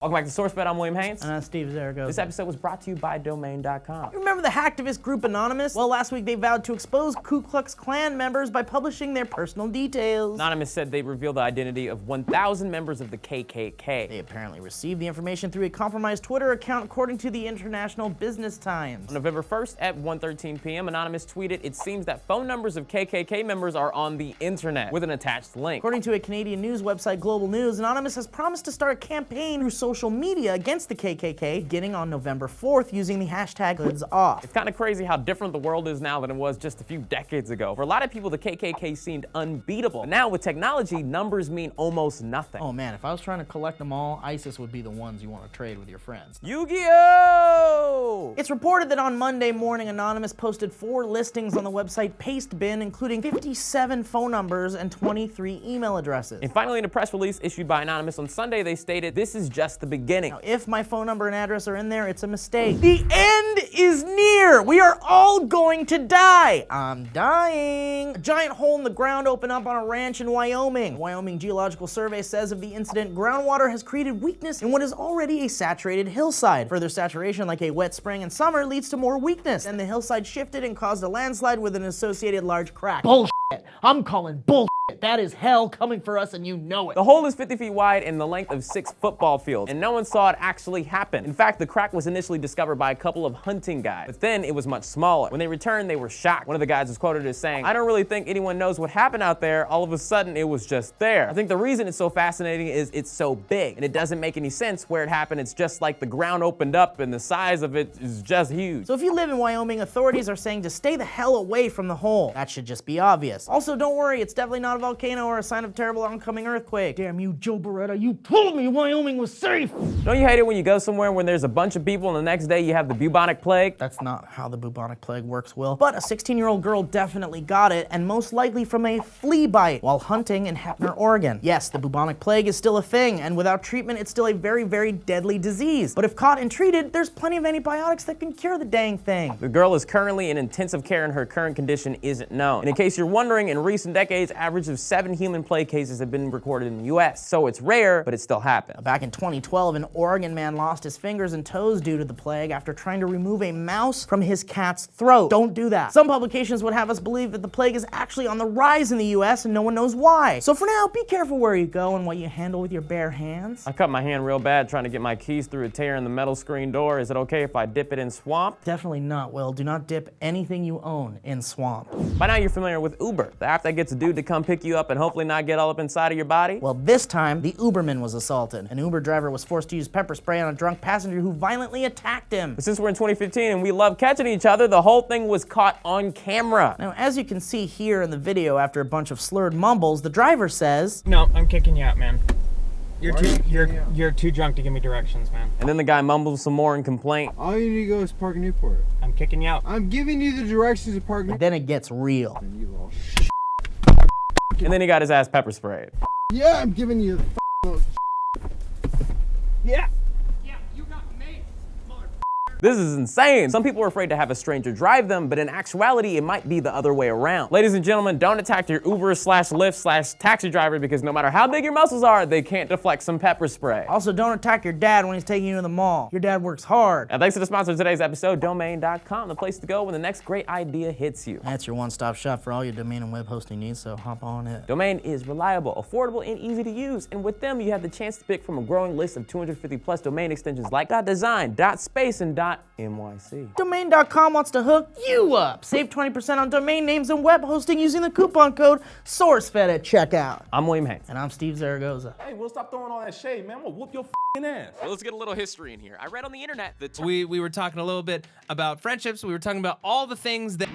Welcome back to SourceFed. I'm William Haynes. And I'm Steve Zaragoza. This episode was brought to you by Domain.com. You remember the hacktivist group Anonymous? Well, last week they vowed to expose Ku Klux Klan members by publishing their personal details. Anonymous said they revealed the identity of 1,000 members of the KKK. They apparently received the information through a compromised Twitter account, according to the International Business Times. On November 1st at 1:13 p.m., Anonymous tweeted, "It seems that phone numbers of KKK members are on the internet," with an attached link. According to a Canadian news website, Global News, Anonymous has promised to start a campaign through social media against the KKK beginning on November 4th using the hashtag #HoodsOff. It's kind of crazy how different the world is now than it was just a few decades ago. For a lot of people, the KKK seemed unbeatable. But now with technology, numbers mean almost nothing. Oh man, if I was trying to collect them all, ISIS would be the ones you want to trade with your friends. Yu-Gi-Oh! It's reported that on Monday morning, Anonymous posted 4 listings on the website Pastebin, including 57 phone numbers and 23 email addresses. And finally, in a press release issued by Anonymous on Sunday, they stated, "This is just the beginning." Now, if my phone number and address are in there, it's a mistake. The end is near. We are all going to die. I'm dying. A giant hole in the ground opened up on a ranch in Wyoming. The Wyoming Geological Survey says of the incident, groundwater has created weakness in what is already a saturated hillside. Further saturation, like a wet spring in summer, leads to more weakness. And the hillside shifted and caused a landslide with an associated large crack. Bullshit. I'm calling bullshit. That is hell coming for us, and you know it. The hole is 50 feet wide and the length of 6 football fields, and no one saw it actually happen. In fact, the crack was initially discovered by a couple of hunting guys, but then it was much smaller. When they returned, they were shocked. One of the guys was quoted as saying, "I don't really think anyone knows what happened out there. All of a sudden, it was just there." I think the reason it's so fascinating is it's so big, and it doesn't make any sense where it happened. It's just like the ground opened up, and the size of it is just huge. So if you live in Wyoming, authorities are saying to stay the hell away from the hole. That should just be obvious. Also, don't worry, it's definitely not a volcano or a sign of terrible oncoming earthquake. Damn you, Joe Beretta, you told me Wyoming was safe! Don't you hate it when you go somewhere when there's a bunch of people and the next day you have the bubonic plague? That's not how the bubonic plague works, Will. But a 16-year-old girl definitely got it, and most likely from a flea bite while hunting in Heppner, Oregon. Yes, the bubonic plague is still a thing, and without treatment, it's still a very, very deadly disease. But if caught and treated, there's plenty of antibiotics that can cure the dang thing. The girl is currently in intensive care and her current condition isn't known. And in case you're wondering, in recent decades, average of 7 human plague cases have been recorded in the US. So it's rare, but it still happens. Back in 2012, an Oregon man lost his fingers and toes due to the plague after trying to remove a mouse from his cat's throat. Don't do that. Some publications would have us believe that the plague is actually on the rise in the US and no one knows why. So for now, be careful where you go and what you handle with your bare hands. I cut my hand real bad trying to get my keys through a tear in the metal screen door. Is it okay if I dip it in swamp? Definitely not, Will. Do not dip anything you own in swamp. By now you're familiar with Uber, the app that gets a dude to come pick you up and hopefully not get all up inside of your body. Well, this time, the Uberman was assaulted. An Uber driver was forced to use pepper spray on a drunk passenger who violently attacked him. But since we're in 2015 and we love catching each other, the whole thing was caught on camera. Now, as you can see here in the video, after a bunch of slurred mumbles, the driver says, "No, I'm kicking you out, man. You're too drunk to give me directions, man. And then the guy mumbles some more in complaint. All you need to go is park in Newport. I'm kicking you out." I'm giving you the directions to park in Newport. then it gets real. And you all And then he got his ass pepper sprayed. Yeah, I'm giving you the Yeah, you got me, mother. This is insane. Some people are afraid to have a stranger drive them, but in actuality, it might be the other way around. Ladies and gentlemen, don't attack your Uber/Lyft/taxi driver because no matter how big your muscles are, they can't deflect some pepper spray. Also, don't attack your dad when he's taking you to the mall. Your dad works hard. And thanks to the sponsor of today's episode, Domain.com, the place to go when the next great idea hits you. That's your one-stop shop for all your domain and web hosting needs, so hop on it. Domain is reliable, affordable, and easy to use. And with them, you have the chance to pick from a growing list of 250 plus domain extensions like .design, .space, and .nyc. Domain.com wants to hook you up. Save 20% on domain names and web hosting using the coupon code SourceFed at checkout. I'm William Haynes. And I'm Steve Zaragoza. Hey, we'll stop throwing all that shade, man. We'll whoop your ass. Well, let's get a little history in here. I read on the internet that We were talking a little bit about friendships. We were talking about all the things that